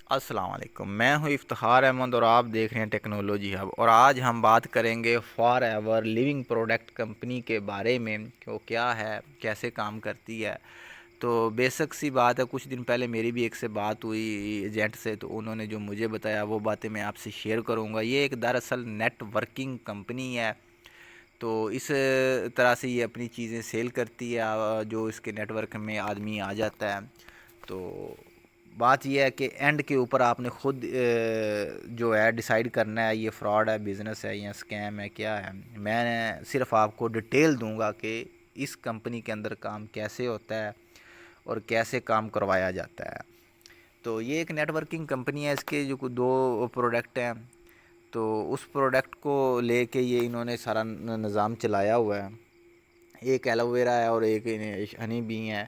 अस्सलाम वालेकुम। मैं हूँ इफ्तिखार अहमद और आप देख रहे हैं टेक्नोलॉजी हब। और आज हम बात करेंगे for ever living product company के बारे में कि वो क्या है, कैसे काम करती है। तो बेसिक सी बात है, कुछ दिन पहले मेरी भी एक से बात हुई एजेंट से, तो उन्होंने जो मुझे बताया वो बातें मैं आपसे शेयर करूँगा। ये एक दरअसल नेटवर्किंग कंपनी है। तो इस तरह से ये अपनी चीज़ें सेल करती है, जो इसके नेटवर्क में आदमी आ जाता है। तो बात यह है कि एंड के ऊपर आपने ख़ुद जो है डिसाइड करना है ये फ्रॉड है, बिज़नेस है या स्कैम है, क्या है। मैं सिर्फ आपको डिटेल दूंगा कि इस कंपनी के अंदर काम कैसे होता है और कैसे काम करवाया जाता है। तो ये एक नेटवर्किंग कंपनी है, इसके जो दो प्रोडक्ट हैं। तो उस प्रोडक्ट को लेके ये इन्होंने सारा निज़ाम चलाया हुआ है। एक एलोवेरा है और एक हनी बी है।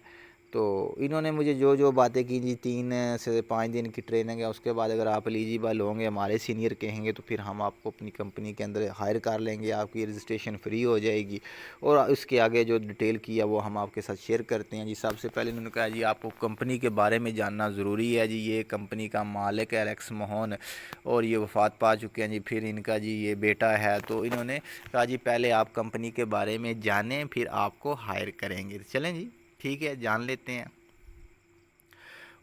तो इन्होंने मुझे जो जो बातें की जी, 3 से 5 दिन की ट्रेनिंग है, उसके बाद अगर आप एलिजिबल होंगे, हमारे सीनियर कहेंगे, तो फिर हम आपको अपनी कंपनी के अंदर हायर कर लेंगे, आपकी रजिस्ट्रेशन फ्री हो जाएगी। और उसके आगे जो डिटेल किया वो हम आपके साथ शेयर करते हैं जी। सबसे पहले इन्होंने कहा जी आपको कंपनी के बारे में जानना ज़रूरी है जी। ये कंपनी का मालिक है एलेक्स मोहन, और ये वफ़ात पा चुके हैं जी। फिर इनका जी ये बेटा है। तो इन्होंने कहा जी पहले आप कंपनी के बारे में जानें, फिर आपको हायर करेंगे। चलें जी, ठीक है, जान लेते हैं।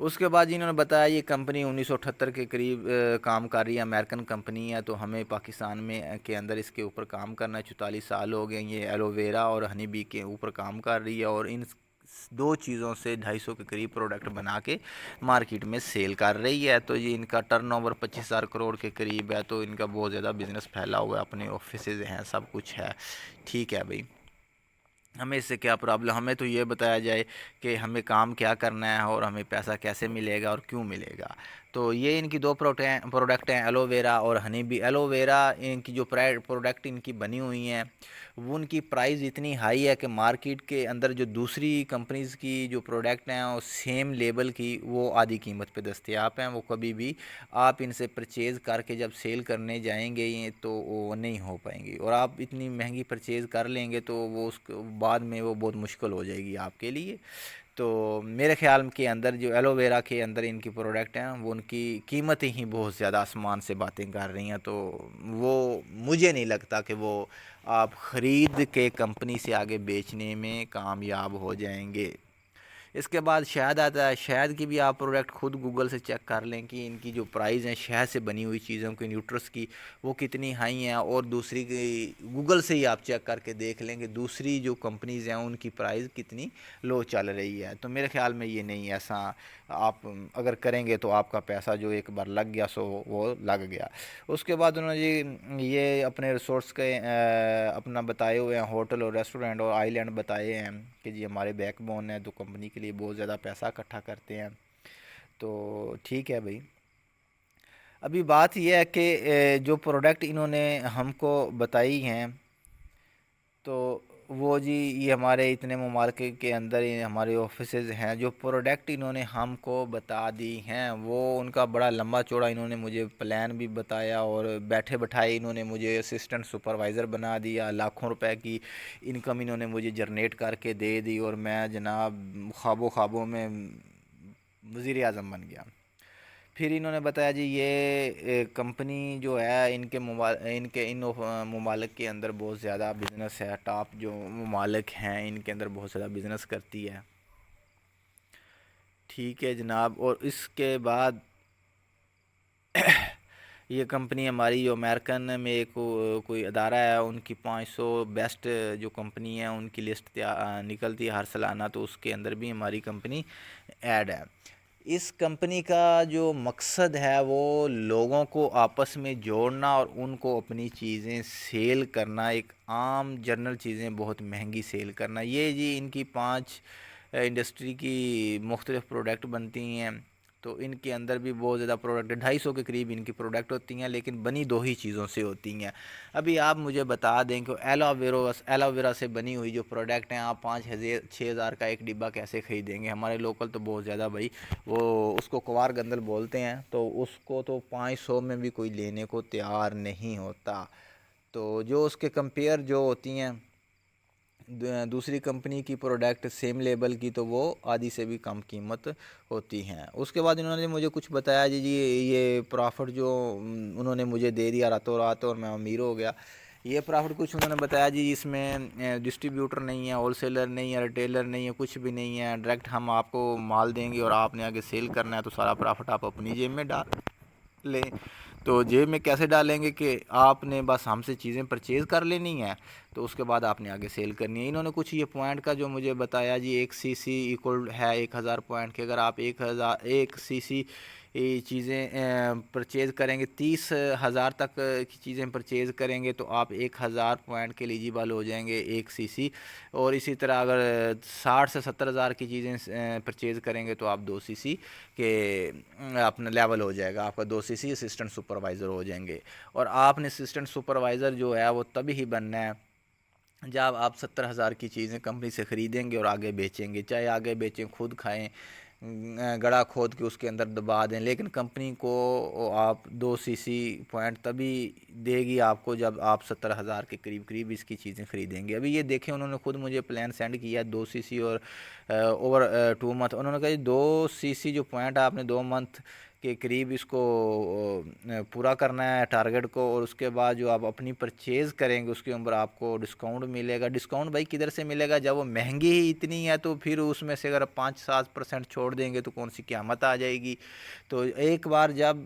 उसके बाद इन्होंने बताया ये कंपनी 1978 के करीब काम कर रही है, अमेरिकन कंपनी है। तो हमें पाकिस्तान में के अंदर इसके ऊपर काम करना 44 साल हो गए। ये एलोवेरा और हनी बी के ऊपर काम कर रही है, और इन दो चीज़ों से 250 के करीब प्रोडक्ट बना के मार्केट में सेल कर रही है। तो ये इनका टर्नओवर 25,000 करोड़ के करीब है। तो इनका बहुत ज़्यादा बिजनेस फैला हुआ है, अपने ऑफिस हैं, सब कुछ है। ठीक है भाई, हमें इससे क्या प्रॉब्लम, हमें तो ये बताया जाए कि हमें काम क्या करना है और हमें पैसा कैसे मिलेगा और क्यों मिलेगा। तो ये इनकी दो प्रोडक्ट हैं, एलोवेरा और हनी बी। एलोवेरा इनकी जो प्रोडक्ट इनकी बनी हुई हैं वो उनकी प्राइस इतनी हाई है कि मार्केट के अंदर जो दूसरी कंपनीज़ की जो प्रोडक्ट हैं वो सेम लेवल की वो आधी कीमत पे दस्तयाब हैं। वो कभी भी आप इनसे परचेज़ करके जब सेल करने जाएंगे ये तो वो नहीं हो पाएंगी, और आप इतनी महंगी परचेज़ कर लेंगे तो वो उसके बाद में वो बहुत मुश्किल हो जाएगी आपके लिए। तो मेरे ख़्याल के अंदर जो एलोवेरा के अंदर इनकी प्रोडक्ट हैं वो उनकी कीमतें ही बहुत ज़्यादा आसमान से बातें कर रही हैं। तो वो मुझे नहीं लगता कि वो आप ख़रीद के कंपनी से आगे बेचने में कामयाब हो जाएंगे। इसके बाद शहद आता है। शहद की भी आप प्रोडक्ट खुद गूगल से चेक कर लें कि इनकी जो प्राइस है शहद से बनी हुई चीज़ों की, न्यूट्रस की, वो कितनी हाई हैं। और दूसरी की गूगल से ही आप चेक करके देख लें कि दूसरी जो कंपनीज़ हैं उनकी प्राइस कितनी लो चल रही है। तो मेरे ख्याल में ये नहीं, ऐसा आप अगर करेंगे तो आपका पैसा जो एक बार लग गया सो वो लग गया। उसके बाद उन्होंने जी ये अपने रिसोर्स के अपना बताए हुए हैं, होटल और रेस्टोरेंट और आइलैंड बताए हैं कि जी हमारे बैकबोन है, तो कंपनी के लिए बहुत ज़्यादा पैसा इकट्ठा करते हैं। तो ठीक है भाई, अभी बात यह है कि जो प्रोडक्ट इन्होंने हमको बताई हैं, तो वो जी ये हमारे इतने ममालिक के अंदर ये हमारे ऑफिसेज़ हैं। जो प्रोडक्ट इन्होंने हमको बता दी हैं वो उनका बड़ा लंबा चौड़ा इन्होंने मुझे प्लान भी बताया, और बैठे बैठाए इन्होंने मुझे असिस्टेंट सुपरवाइज़र बना दिया। लाखों रुपए की इनकम इन्होंने मुझे जनरेट करके दे दी, और मैं जनाब ख्वाबों ख्वाबों में वज़ीर आज़म बन गया। फिर इन्होंने बताया जी ये कंपनी जो है इनके इन ममालिक के अंदर बहुत ज़्यादा बिज़नेस है। टॉप जो ममालिक हैं इनके अंदर बहुत ज़्यादा बिज़नेस करती है। ठीक है जनाब, और इसके बाद ये कंपनी हमारी जो अमेरिकन में एक कोई अदारा है, उनकी 500 बेस्ट जो कंपनी है उनकी लिस्ट निकलती है हर सालाना, तो उसके अंदर भी हमारी कंपनी ऐड है। इस कंपनी का जो मकसद है वो लोगों को आपस में जोड़ना और उनको अपनी चीज़ें सेल करना, एक आम जनरल चीज़ें बहुत महंगी सेल करना। ये जी इनकी 5 इंडस्ट्री की मुख्तलिफ़ प्रोडक्ट बनती हैं। तो इनके अंदर भी बहुत ज़्यादा प्रोडक्ट, 250 के करीब इनकी प्रोडक्ट होती हैं, लेकिन बनी दो ही चीज़ों से होती हैं। अभी आप मुझे बता दें कि एलोवेरा से बनी हुई जो प्रोडक्ट हैं आप 5,000 6,000 का एक डिब्बा कैसे ख़रीदेंगे। हमारे लोकल तो बहुत ज़्यादा भाई वो उसको कवार गंदल बोलते हैं, तो उसको तो 500 में भी कोई लेने को तैयार नहीं होता। तो जो उसके कंपेयर जो होती हैं دوسری کمپنی کی پروڈکٹ سیم لیبل کی تو وہ آدھی سے بھی کم قیمت ہوتی ہیں۔ اس کے بعد انہوں نے مجھے کچھ بتایا جی یہ پرافٹ جو انہوں نے مجھے دے دیا راتوں رات اور میں امیر ہو گیا۔ یہ پرافٹ کچھ انہوں نے بتایا جی اس میں ڈسٹریبیوٹر نہیں ہے، ہول سیلر نہیں ہے، ریٹیلر نہیں ہے، کچھ بھی نہیں ہے، ڈائریکٹ ہم آپ کو مال دیں گے اور آپ نے آگے سیل کرنا ہے تو سارا پرافٹ آپ اپنی جیب میں ڈال لیں۔ تو جیب میں کیسے ڈالیں گے کہ آپ نے بس ہم سے چیزیں پرچیز کر لینی ہیں تو اس کے بعد آپ نے آگے سیل کرنی ہے۔ انہوں نے کچھ یہ پوائنٹ کا جو مجھے بتایا جی 1 cc ایکول ہے 1000 پوائنٹ کے، اگر آپ 1 cc چیزیں پرچیز کریں گے 30,000 تک کی چیزیں پرچیز کریں گے تو آپ 1000 پوائنٹ کے ایلیجیبل ہو جائیں گے 1 cc، اور اسی طرح اگر 60 سے 70,000 کی چیزیں پرچیز کریں گے تو آپ 2 cc کے اپنا لیول ہو جائے گا، آپ کا 2 cc اسسٹنٹ سپروائزر ہو جائیں گے۔ اور آپ نے اسسٹنٹ سپروائزر جو ہے وہ تبھی بننا ہے جب آپ 70,000 کی چیزیں کمپنی سے خریدیں گے اور آگے بیچیں گے، چاہے آگے بیچیں خود کھائیں، گڑا کھود کے اس کے اندر دبا دیں، لیکن کمپنی کو آپ 2 cc پوائنٹ تبھی دے گی آپ کو جب آپ 70,000 کے قریب اس کی چیزیں خریدیں گے۔ ابھی یہ دیکھیں انہوں نے خود مجھے پلان سینڈ کیا 2 cc اور اوور 2 منتھ، انہوں نے کہا جی 2 cc جو پوائنٹ آپ نے 2 منتھ کے قریب اس کو پورا کرنا ہے ٹارگٹ کو، اور اس کے بعد جو آپ اپنی پرچیز کریں گے اس کے اوپر آپ کو ڈسکاؤنٹ ملے گا۔ ڈسکاؤنٹ بھائی کدھر سے ملے گا؟ جب وہ مہنگی ہی اتنی ہے تو پھر اس میں سے اگر 5-7% چھوڑ دیں گے تو کون سی قیامت آ جائے گی؟ تو ایک بار جب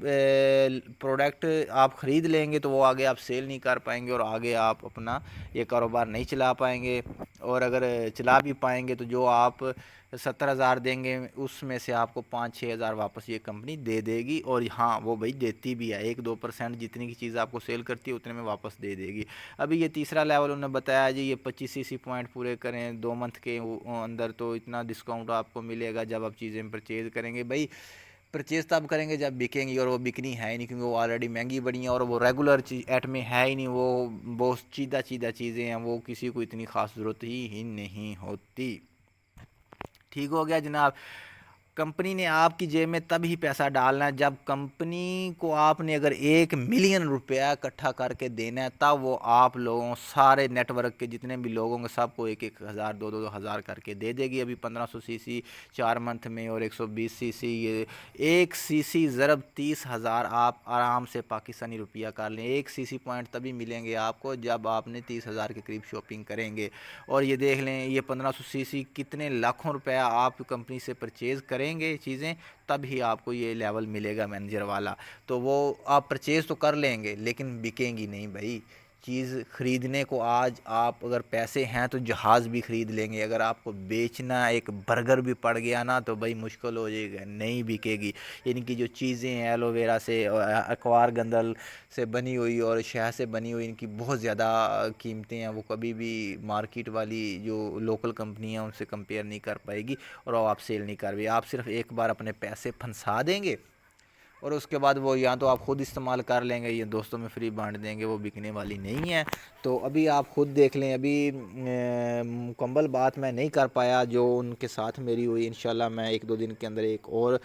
پروڈکٹ آپ خرید لیں گے تو وہ آگے آپ سیل نہیں کر پائیں گے اور آگے آپ اپنا یہ کاروبار نہیں چلا پائیں گے، اور اگر چلا بھی پائیں گے تو جو آپ 70,000 دیں گے اس میں سے آپ کو 5-6 ہزار واپس یہ کمپنی دے دے گی، اور ہاں وہ بھائی دیتی بھی ہے 1-2% جتنی کی چیز آپ کو سیل کرتی ہے اتنے میں واپس دے دے گی۔ ابھی یہ تیسرا لیول انہوں نے بتایا جی یہ 25 cc پوائنٹ پورے کریں 2 منتھ کے اندر تو اتنا ڈسکاؤنٹ آپ کو ملے گا جب آپ چیزیں پرچیز کریں گے۔ بھائی پرچیز تب کریں گے جب بکیں گی، اور وہ بکنی ہے ہی نہیں کیونکہ وہ آلریڈی مہنگی بڑی ہیں اور وہ ریگولر ایٹ میں ہے ہی نہیں، وہ بہت چیدہ چیزیں ہیں، وہ کسی کو اتنی خاص ضرورت ہی نہیں ہوتی۔ ٹھیک ہو گیا جناب؟ کمپنی نے آپ کی جیب میں تب ہی پیسہ ڈالنا ہے جب کمپنی کو آپ نے اگر 1 ملین روپیہ اکٹھا کر کے دینا ہے، تب وہ آپ لوگوں سارے نیٹ ورک کے جتنے بھی لوگوں کے سب کو 1,000 2,000 کر کے دے دے گی۔ ابھی 1500 cc 4 منتھ میں اور 120 cc، یہ 1 cc ضرب 30,000 آپ آرام سے پاکستانی روپیہ کر لیں۔ 1 cc پوائنٹ تبھی ملیں گے آپ کو جب آپ نے 30,000 کے قریب شاپنگ کریں گے، اور یہ دیکھ لیں یہ 1500 cc کتنے لاکھوں روپیہ آپ کمپنی سے پرچیز کریں گے چیزیں تب ہی آپ کو یہ لیول ملے گا مینیجر والا۔ تو وہ آپ پرچیز تو کر لیں گے لیکن بکیں گی نہیں بھائی۔ چیز خریدنے کو آج آپ اگر پیسے ہیں تو جہاز بھی خرید لیں گے، اگر آپ کو بیچنا ایک برگر بھی پڑ گیا نا تو بھائی مشکل ہو جائے گا، نہیں بکے گی۔ یعنی کہ جو چیزیں ہیں ایلو ویرا سے اکوار گندل سے بنی ہوئی اور شہد سے بنی ہوئی ان کی بہت زیادہ قیمتیں ہیں، وہ کبھی بھی مارکیٹ والی جو لوکل کمپنی ہیں ان سے کمپیئر نہیں کر پائے گی، اور وہ آپ سیل نہیں کر پائے۔ آپ صرف ایک بار اپنے پیسے پھنسا دیں گے اور اس کے بعد وہ یا تو آپ خود استعمال کر لیں گے یا دوستوں میں فری بانٹ دیں گے، وہ بکنے والی نہیں ہے۔ تو ابھی آپ خود دیکھ لیں، ابھی مکمل بات میں نہیں کر پایا جو ان کے ساتھ میری ہوئی، انشاءاللہ میں 1-2 دن کے اندر ایک اور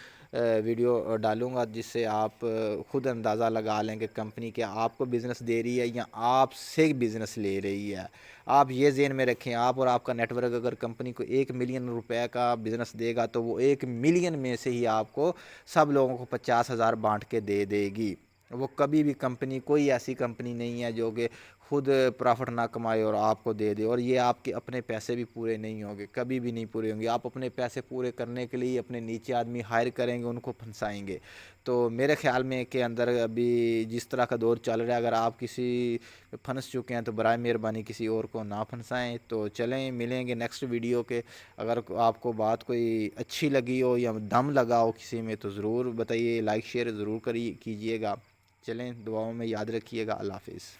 ویڈیو ڈالوں گا جس سے آپ خود اندازہ لگا لیں کہ کمپنی کیا آپ کو بزنس دے رہی ہے یا آپ سے بزنس لے رہی ہے۔ آپ یہ ذہن میں رکھیں، آپ اور آپ کا نیٹ ورک اگر کمپنی کو 1 ملین روپے کا بزنس دے گا تو وہ 1 ملین میں سے ہی آپ کو سب لوگوں کو 50,000 بانٹ کے دے دے گی۔ وہ کبھی بھی کمپنی کوئی ایسی کمپنی نہیں ہے جو کہ خود پرافٹ نہ کمائے اور آپ کو دے دے، اور یہ آپ کے اپنے پیسے بھی پورے نہیں ہوں گے، کبھی بھی نہیں پورے ہوں گے۔ آپ اپنے پیسے پورے کرنے کے لیے اپنے نیچے آدمی ہائر کریں گے، ان کو پھنسائیں گے۔ تو میرے خیال میں کہ اندر ابھی جس طرح کا دور چل رہا ہے، اگر آپ کسی پھنس چکے ہیں تو برائے مہربانی کسی اور کو نہ پھنسائیں۔ تو چلیں ملیں گے نیکسٹ ویڈیو کے، اگر آپ کو بات کوئی اچھی لگی ہو یا دم لگا ہو کسی میں تو ضرور بتائیے، لائک شیئر ضرور کیجیے گا۔ چلیں دعاؤں میں یاد رکھیے گا، اللہ حافظ۔